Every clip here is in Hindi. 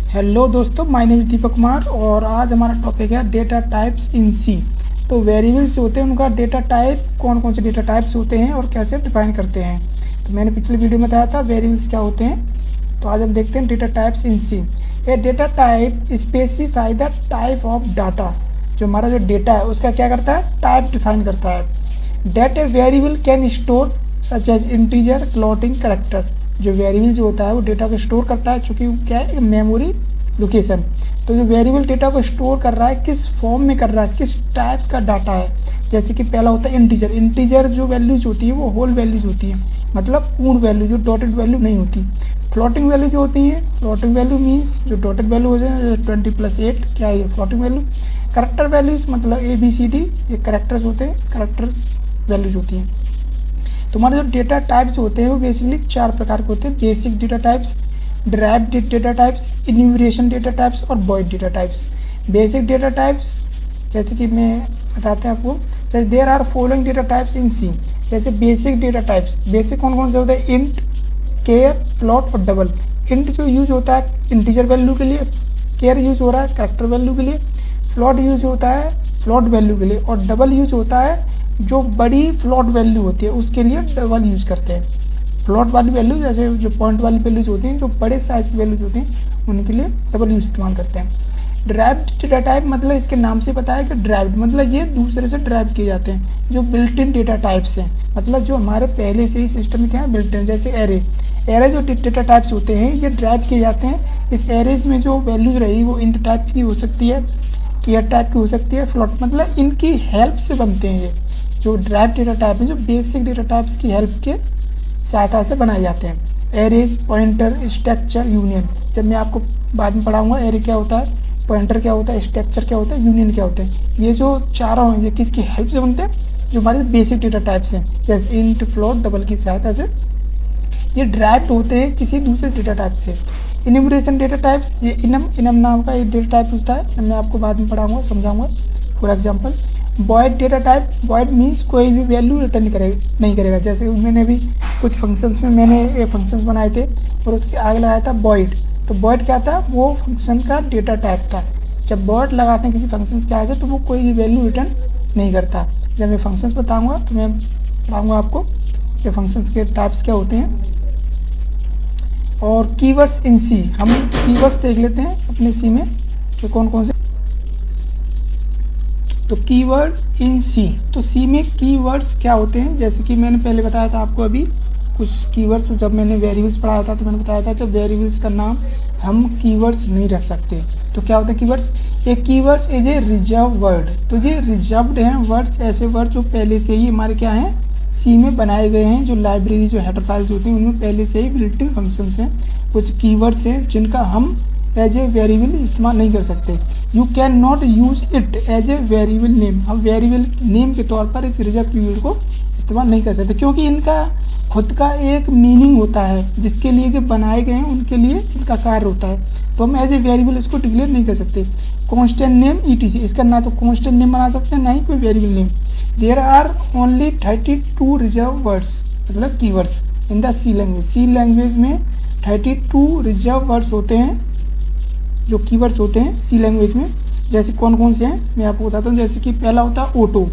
हेलो दोस्तों, my name is Deepak Kumar और आज हमारा टॉपिक है डेटा टाइप्स इन सी। तो वेरिएबल्स होते हैं, उनका डेटा टाइप, कौन कौन से डेटा टाइप्स होते हैं और कैसे डिफाइन करते हैं। तो मैंने पिछले वीडियो में बताया था वेरिएबल्स क्या होते हैं। तो आज हम देखते हैं data types in C. A data type specify the type of data. जो हमारा जो डेटा है उसका क्या करता है, टाइप डिफाइन करता है। That a variable can store such as integer, floating, character. जो वेरिएबल जो होता है वो डेटा को स्टोर करता है, चूँकि क्या है, मेमोरी लोकेशन। तो जो वेरिएबल डेटा को स्टोर कर रहा है किस फॉर्म में कर रहा है, किस टाइप का डाटा है। जैसे कि पहला होता है इंटीजर। इंटीजर जो वैल्यूज होती है वो होल वैल्यूज होती है, मतलब पूर्ण वैल्यू, जो डॉटेड वैल्यू नहीं होती। फ्लोटिंग वैल्यू जो होती है, फ्लोटिंग वैल्यू मीन्स जो डॉटेड वैल्यू हो जाए, 20+8 क्या है, फ्लोटिंग वैल्यू। करेक्टर वैल्यूज मतलब ABCD, ये करेक्टर्स होते हैं, करेक्टर्स वैल्यूज होती हैं। तुम्हारे जो डेटा टाइप्स होते हैं वो बेसिकली 4 प्रकार के होते हैं। Basic data types, derived data types, enumeration data types और void data types. Basic data types जैसे कि मैं बताते हैं आपको, जैसे there are following data types in C. जैसे बेसिक डेटा टाइप्स, बेसिक कौन कौन से होते हैं, इंट, केयर, फ्लोट और डबल। इंट जो यूज होता है इंटीजर वैल्यू के लिए, केयर यूज हो रहा है कैरेक्टर वैल्यू के लिए, फ्लोट यूज होता है फ्लोट वैल्यू के लिए, और डबल यूज होता है जो बड़ी फ्लोट वैल्यू होती है उसके लिए डबल यूज करते हैं। फ्लोट वाली वैल्यू जैसे जो पॉइंट वाली वैल्यूज होती हैं, जो बड़े साइज की वैल्यूज होती हैं उनके लिए डबल यूज इस्तेमाल करते हैं। ड्राइव्ड डेटा टाइप मतलब इसके नाम से पता है कि ड्राइव्ड मतलब ये दूसरे से ड्राइव किए जाते हैं। जो बिल्ट इन डेटा टाइप्स हैं, मतलब जो हमारे पहले से ही सिस्टम में क्या है, बिल्ट इन। जैसे एरे, एरे जो डेटा टाइप्स होते हैं ये ड्राइव किए जाते हैं। इस एरेज में जो वैल्यूज रही वो इंट टाइप की हो सकती है, केयर टाइप की हो सकती है, फ्लोट, मतलब इनकी हेल्प से बनते हैं। ये जो ड्राइव डेटा टाइप है, जो बेसिक डेटा टाइप्स की हेल्प के सहायता से बनाए जाते हैं। Arrays, pointer, structure, union. जब मैं आपको बाद में पढ़ाऊंगा एरे क्या होता है, पॉइंटर क्या होता है, स्ट्रक्चर क्या होता है, यूनियन क्या होता है। ये जो चारों हैं ये किसकी हेल्प से बनते हैं, जो हमारे बेसिक डेटा टाइप्स हैं, जैसे इंट, फ्लोट, डबल की सहायता से ये ड्राइव्ड होते हैं किसी दूसरे डेटा टाइप से। इन्यूमरेशन डेटा टाइप्स, ये इनम नाम का एक डेटा टाइप होता है, मैं आपको बाद में पढ़ाऊंगा, समझाऊंगा। For example void data type, void means कोई भी वैल्यू रिटर्न नहीं करेगा। जैसे मैंने भी कुछ फंक्शंस में मैंने ये फंक्शंस बनाए थे और उसके आगे लगाया था वॉइड। तो वॉइड क्या था, वो फंक्शन का डेटा टाइप था। जब वॉइड लगाते हैं किसी फंक्शंस के आगे तो वो कोई भी वैल्यू रिटर्न नहीं करता। जब मैं फंक्शंस बताऊँगा तो मैं पढ़ाऊँगा आपको ये फंक्शंस के टाइप्स क्या होते हैं। और कीवर्ड्स इन सी, हम कीवर्ड्स देख लेते हैं अपने सी में कि कौन कौन से। तो कीवर्ड इन सी, तो सी में कीवर्ड्स क्या होते हैं, जैसे कि मैंने पहले बताया था आपको अभी कुछ कीवर्ड्स, जब मैंने वेरिएबल्स पढ़ाया था तो मैंने बताया था कि वेरिएबल्स का नाम हम कीवर्ड्स नहीं रख सकते। तो क्या होता है कीवर्ड्स, ये keywords is a reserve word. तो ये रिजर्व्ड हैं वर्ड्स, ऐसे वर्ड जो पहले से ही हमारे क्या हैं, सी में बनाए गए हैं। जो लाइब्रेरी, जो हेडर फाइल्स होती हैं उनमें पहले से ही बिल्ट इन फंक्शंस हैं, कुछ कीवर्ड्स हैं जिनका हम एज ए वेरिएबल इस्तेमाल नहीं कर सकते। You can not use it as a variable name, हम वेरिएबल नेम के तौर पर इस रिजर्व कीवर्ड को इस्तेमाल नहीं कर सकते, क्योंकि इनका खुद का एक मीनिंग होता है जिसके लिए जो बनाए गए हैं उनके लिए इनका कार्य होता है। तो हम एज ए वेरिएबल इसको डिक्लेयर नहीं कर सकते। कॉन्स्टेंट नेम ETC, इसका ना तो कॉन्स्टेंट नेम बना सकते हैं ना ही कोई variable name. There are only 32 reserve words, मतलब keywords in the C language. C language में 32 रिजर्व वर्ड्स होते हैं, जो कीवर्ड्स होते हैं सी लैंग्वेज में। जैसे कौन कौन से हैं मैं आपको बताता हूँ। जैसे कि पहला होता है auto,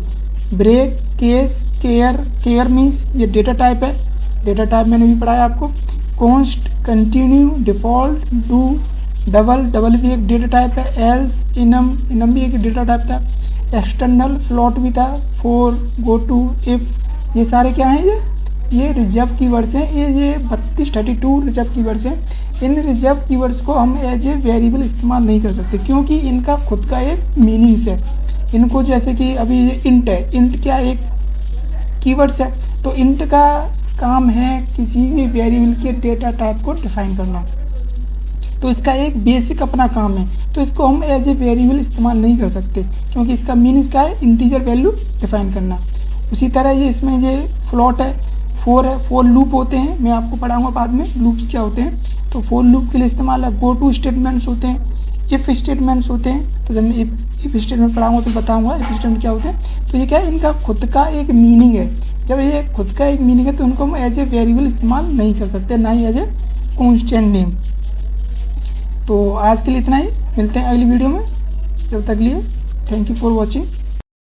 break, case, care. Care means ये डेटा टाइप है, डेटा टाइप मैंने भी पढ़ाया आपको। Const, continue, default, do, double, double भी एक डेटा टाइप है। एल्स, इनम भी एक डेटा टाइप था। एक्सटर्नल, फ्लोट भी था। फॉर, गो टू, इफ, ये सारे क्या हैं, ये रिजर्व कीवर्ड्स हैं। ये 32 रिजर्व कीवर्ड्स हैं। इन रिजर्व कीवर्ड्स को हम एज ए वेरिएबल इस्तेमाल नहीं कर सकते, क्योंकि इनका खुद का एक मीनिंग्स है। इनको जैसे कि अभी ये इंट है, इंट क्या एक कीवर्ड्स है, तो इंट का काम है किसी भी वेरिएबल के डेटा टाइप को डिफाइन करना। तो इसका एक बेसिक अपना काम है, तो इसको हम एज ए वेरिएबल इस्तेमाल नहीं कर सकते, क्योंकि इसका मीनिंग्स क्या है, इंटीजर वैल्यू डिफाइन करना। उसी तरह ये इसमें ये फ्लोट है, फोर है, फोर लूप होते हैं, मैं आपको पढ़ाऊंगा बाद में लूप्स क्या होते हैं। तो फोर लूप के लिए इस्तेमाल है। गो टू स्टेटमेंट्स होते हैं, इफ़ स्टेटमेंट्स होते हैं। तो जब मैं इफ स्टेटमेंट पढ़ाऊंगा तो बताऊंगा इफ स्टेटमेंट क्या होते हैं। तो ये क्या है, इनका खुद का एक मीनिंग है। जब ये खुद का एक मीनिंग है तो उनको हम एज ए वेरिएबल इस्तेमाल नहीं कर सकते, ना ही एज ए कॉन्स्टेंट नेम। तो आज के लिए इतना ही, मिलते हैं अगली वीडियो में। जब तक लिए थैंक यू फॉर वॉचिंग।